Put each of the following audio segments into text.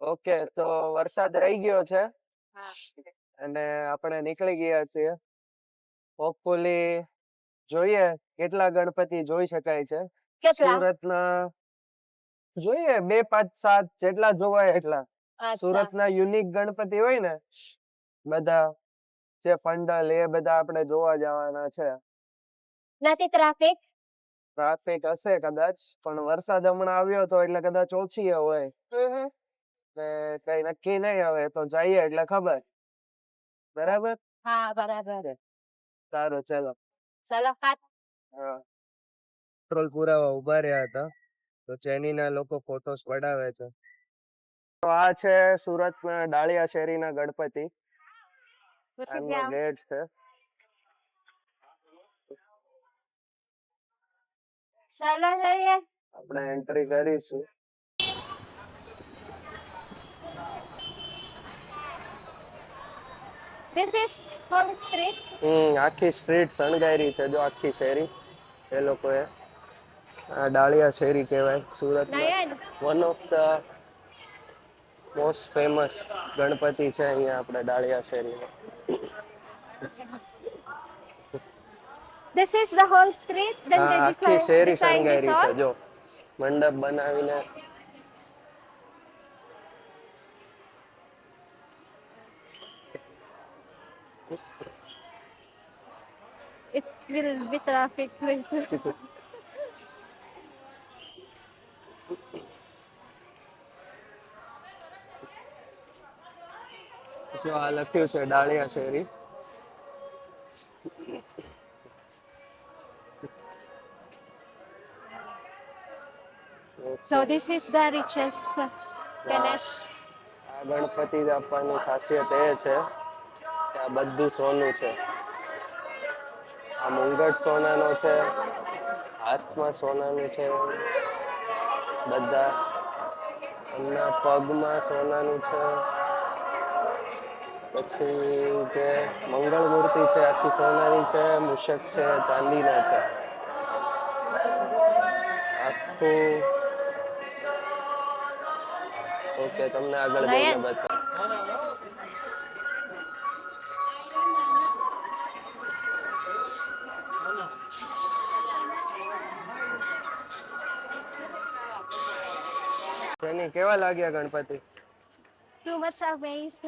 Okay, તો વરસાદ રહી ગયો છે અને આપણે નીકળી ગયા છીએ. હોપફુલી જોઈએ કેટલા ગણપતિ જોઈ શકાય છે. સુરતના જોઈએ 2, 5, 7 જેટલા જોવાય એટલા. સુરતના યુનિક ગણપતિ હોય ને બધા જે ફંડલ એ બધા આપણે જોવા જવાના છે. નથી ટ્રાફિક હશે કદાચ, પણ વરસાદ હમણાં આવ્યો તો એટલે કદાચ ઓછી હોય. ને કઈ નક્કી નહીં, હવે તો જઈએ એટલે ખબર. બરાબર? હા બરાબર. સારું, ચલો. હા. પેટ્રોલ પુરાવા ઉભા રહ્યા હતા તો ચેનીના લોકો ફોટોસ પડાવે છે. તો આ છે સુરતના ડાળિયા શેરીના ગણપતિ. આનો ગેટ છે. ચાલો જઈએ. આપણે એન્ટ્રી કરીશું. This is whole street. આખી સ્ટ્રીટ શણગારી છે જો આખી શેરી એ લોકોએ. આ ડાળિયા શેરી કહેવાય સુરતમાં. One of the most famous Ganpati છે અહીંયા આપણે ડાળિયા શેરીમાં. This is the whole street. Then they આખી શેરી design this શણગારી છે all. જો મંડપ બનાવીને. It will be traffic. જો આ લખ્યું છે ડાળિયા શેરી. So this is the richest Ganesh. આ ગણપતિ બાપાની ખાસિયત એ છે કે આ બધું સોનું છે. આ મુંગટ સોનાનો છે, હાથમાં સોનાનું છે, બધા એમના પગમાં સોનાનું છે. પછી જે મંગળ મૂર્તિ છે આખી સોનાની છે, મૂષક છે ચાંદીના છે. આખું ઓકે, તમને આગળ જઈને બતાવું. કેવા લાગ્યા Ganpati? Too much amazed.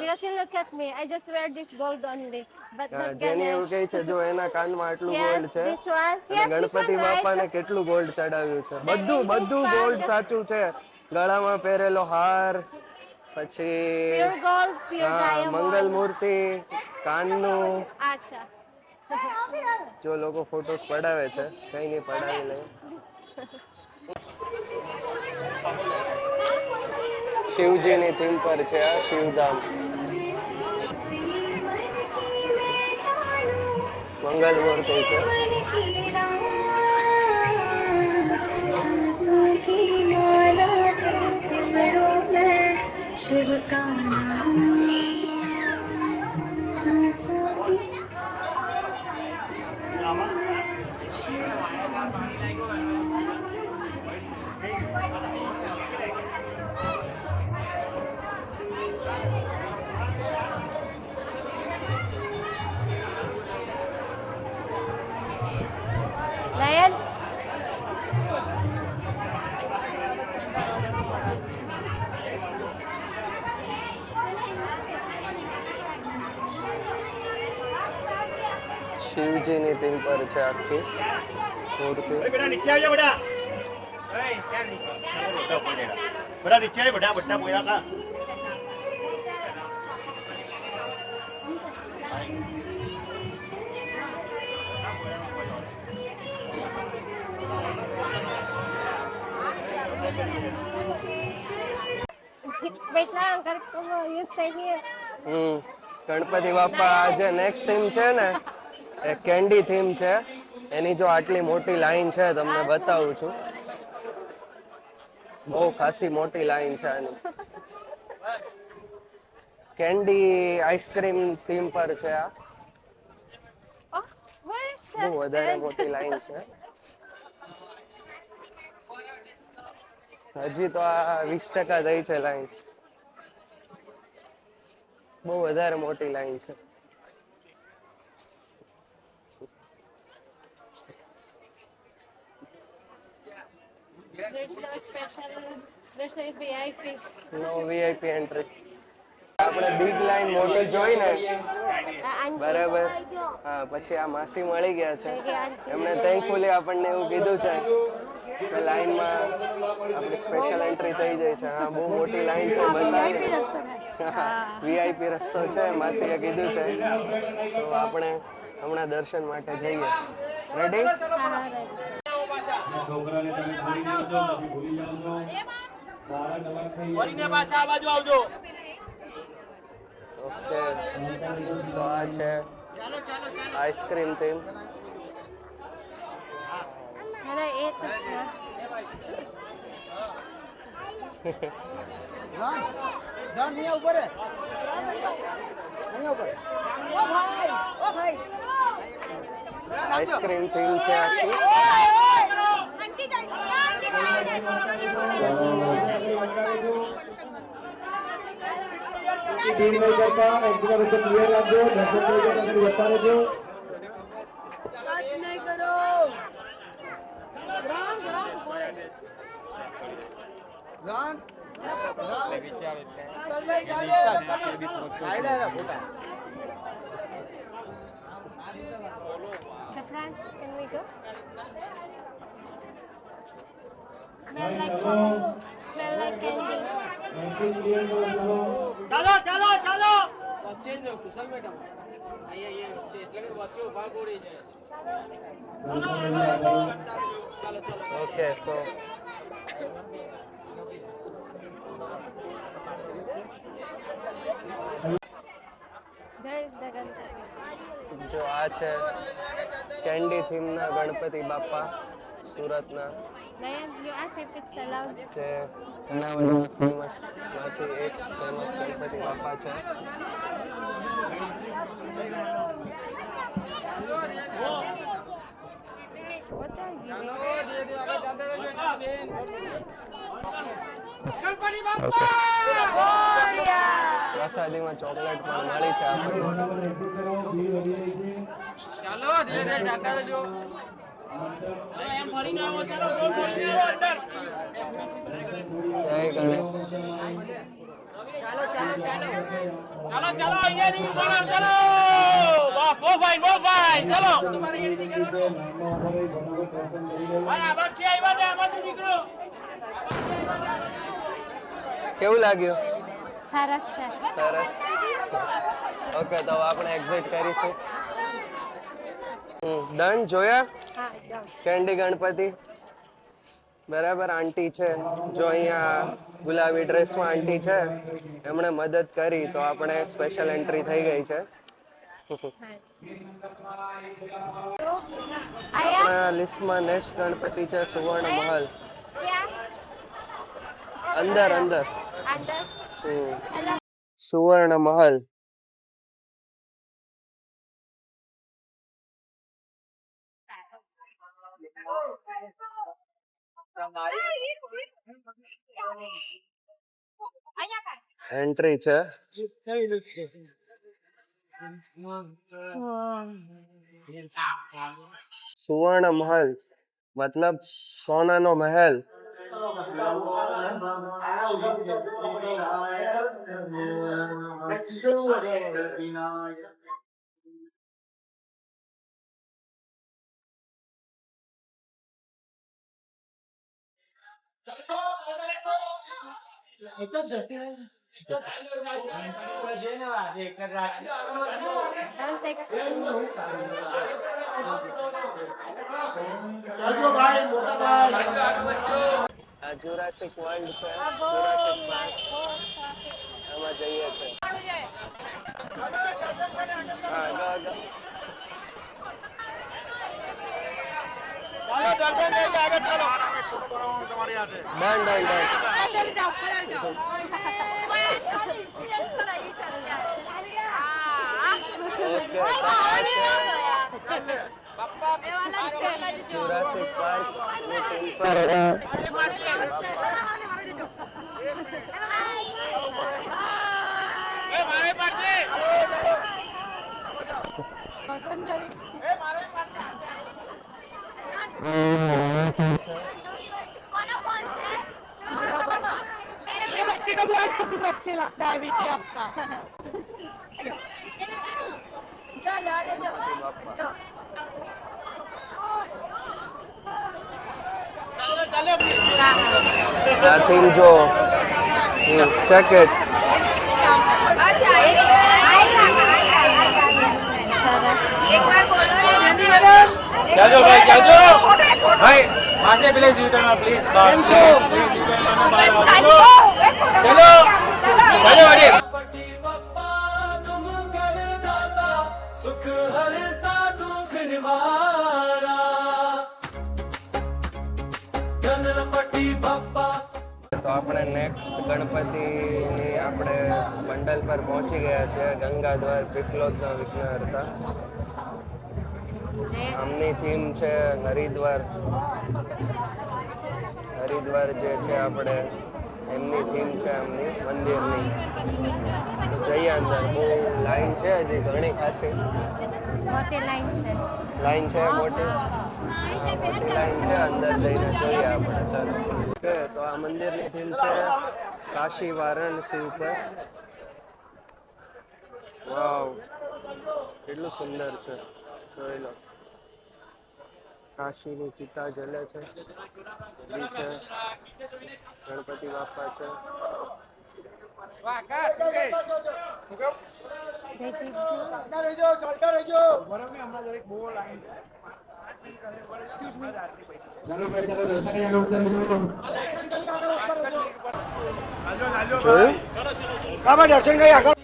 Because you look at me, I just wear this gold only. But not જેની એવું કહે Ganesh. છે જો એના કાનમાં આટલું Yes, ગોલ્ડ છે this one. અને Yes, this ગણપતિ one, બાપાને right? કેટલું ગોલ્ડ ચડાવ્યું છે. બધું And in this gold bag, સાચું છે. ગળામાં પહેરેલો હાર, પછી pure gold, pure મંગલ diamond. મૂર્તિ, કાનનું. Acha. જો લોકો ફોટોસ પડાવે છે, કઈ નહીં પડાવી લે. શિવજીની થીમ પર છે આ શિવધામ. મંગલ મૂર્તિ છે. शिव का नाम Layan. શિવજીની થીમ પર છે આખી મૂર્તિ. બેટા નીચે આવજો બેટા. બેટા નીચે આવી બેટા બધા બોલ્યા હતા. Wait lang, you stay here. Ganpati બાપા જે નેક્સ્ટ થીમ છે ને એ કેન્ડી થીમ છે. એની જો આટલી મોટી લાઈન છે તમને બતાવું છું. બહુ ખાસી મોટી લાઈન છે આની. કેન્ડી આઈસ્ક્રીમ થીમ પર છે આ. Oh, where is બહુ that? વધારે મોટી લાઈન છે. હજી તો આ 20% થઈ છે લાઈન. બહુ વધારે મોટી લાઈન છે. There's a VIP. No VIP entry. આપણે બિગ લાઈન મોટી જોઈ ને બરાબર. હા, પછી આ માસી મળી ગયા છે. એમણે થેન્કફુલી આપણને એવું કીધું છે કે લાઈનમાં આપણી સ્પેશિયલ એન્ટ્રી થઈ જાય છે. હા, બહુ મોટી લાઈન છે બતાવી. વીઆઈપી રસ્તો છે માસીએ કીધું છે. તો આપણે હમણાં દર્શન માટે જઈએ. રેડી? છોકરાને તમે છોડી દો છો પછી ભૂલી જાઓ છો બાળક અલગ થઈ વળીને પાછા આ બાજુ આવજો. ઓકે, તો આ છે ice cream theme. Can I eat it? Ice cream theme છે આખી. ટીમ નહીં કરતા એકબીજા વચ્ચે ક્લિયર રાખજો દર્શક તમે જતા રહેજો The front, can we go? Smell like chocolate. Smell like candy. ચાલો ચાલો ચાલો. ઓકે, તો There is the Ganpati. જો આ છે કેન્ડી થીમના ગણપતિ બાપા સુરતના, Nayan, you asked if it's allowed. જે ઘણા બધા ફેમસ માંથી એક ફેમસ ગણપતિ બાપા છે. What are you giving? પ્રસાદીમાં ચોકલેટ પણ મળી છે આપણને. એમ ફરીને આવો ચાલો ગોળ ફરીને આવો અંદર. જય ગણેશ. ચાલો ચાલો અહીંયા નહીં ઉભા રહો ચાલો. બસ બહુ ફાઇન ચાલો. ભાઈ આ બાજુ આવ્યા ને આ બાજુ નીકળો. કેવું લાગ્યું? Saras છે. સરસ. ઓકે, તો આપણે એક્ઝિટ કરીશું. ડન. જોયા હા, એકદમ. કેન્ડી ગણપતિ? બરાબર. આંટી છે જો અહીંયા ગુલાબી ડ્રેસમાં આંટી છે, એમણે મદદ કરી તો આપણે સ્પેશિયલ એન્ટ્રી થઈ ગઈ છે. Aya? લિસ્ટમાં નેક્સ્ટ ગણપતિ છે સુવર્ણ મહલ. Yeah. અંદર અંદર Under. હમ. Hello. સુવર્ણ મહલ. એન્ટ્રી છે. સુવર્ણ મહલ મતલબ સોનાનો મહેલ. Don't take આ જુરાસિક વર્લ્ડ છે. a bowl Jurassic like park. bowl. એમાં જઈએ છે. હા, ગો. ચાલો દર્શન કરી આગળ ચાલો. ફોટો પડાવવાનો તમારી હાથે. Done done done. चले जाओ पड़ा जाओ ઓકે, તો આ છે જુરાસિક પાર્ક ની ટીમ પર ये बच्चे का बहुत अच्छे लगता है वीडियो आपका આ થીમ જો જેકેટ સરસ. જાજો ભાઈ જાજો ભાઈ પાસે please U turn please bar please U turn બહાર ચલો ચલો જાજો વડી તો આપણે નેક્સ્ટ ગણપતિની આપણે મંડલ પર પહોંચી ગયા છે ગંગાદ્વાર પીપલોદના વિઘ્નહર્તા આમની થીમ છે હરિદ્વાર હરિદ્વાર જે છે આપણે એમની થીમ છે આમની મંદિરની તો જઈએ અંદર બહુ લાઈન છે હજી ઘણી ખાસી મોટી લાઈન છે. લાઈન છે મોટી મોટી લાઈન છે અંદર જઈને જોઈએ આપણે ચાલો ઓકે તો આ મંદિરની થીમ છે કાશી વારાણસી ઉપર વાવ કેટલું સુંદર છે જોઈ લો કાશીની ચિતા જલે છે બી છે ગણપતિ બાપા છે જોયું દર્શન કરી આગળ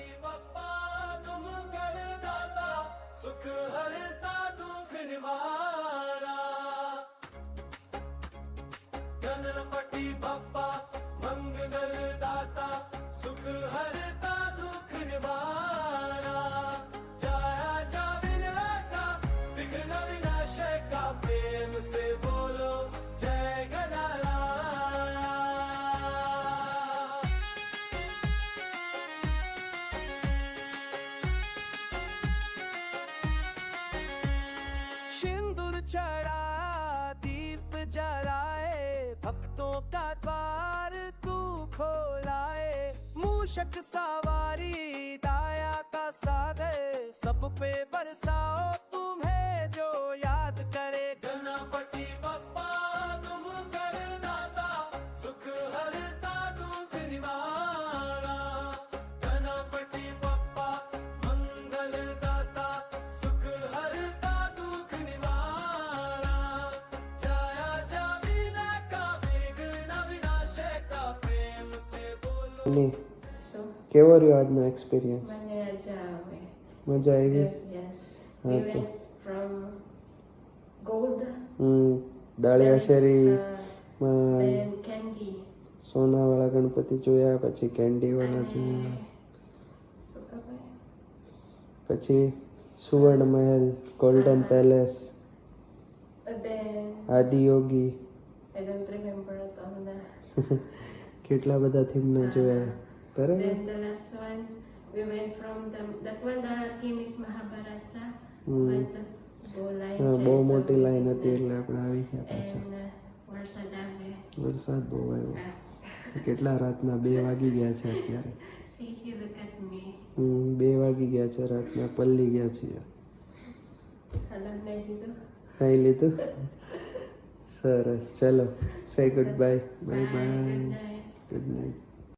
सिंदूर चढ़ा दीप जलाए भक्तों का द्वार तू खोलाए मूषक सवारी दाया का सागर सब पे बरसाओ तुम्हें जो याद करे गणपति बप्पा तुम करदाता सुख हरता दुख निवारा गणपति बप्पा मंगल दाता सुख हरता दुख निवारा जाया जाविना का विघ्न विनाशे का प्रेम से बोलो કેવો રહ્યો આજનો એક્સપિરિયન્સ મજા આવી Yes. હા We તો went from gold, ડાળિયા શેરી then candy, સોનાવાળા ગણપતિ જોયા પછી કેન્ડીવાળા જોયા Sukabai. પછી સુવર્ણ મહેલ golden palace Then Adiyogi I don't remember it all now. કેટલા બધા થીમના જોયા બરાબર Then the last one, we went from that one, the theme is Mahabharata. Hmm. But the line હા બહુ says મોટી something લાઈન like હતી that. એટલે આપણે આવી ગયા પાછા And Varsadave. વરસાદ બહુ આવ્યો કેટલા રાતના 2 વાગી ગયા છે અત્યારે See, he look at me. 2 વાગી ગયા છે રાતના પલ્લી ગયા છીએ Alam na dito. ખાઈ લીધું સરસ ચલો સે good bye bye bye Good night. Good night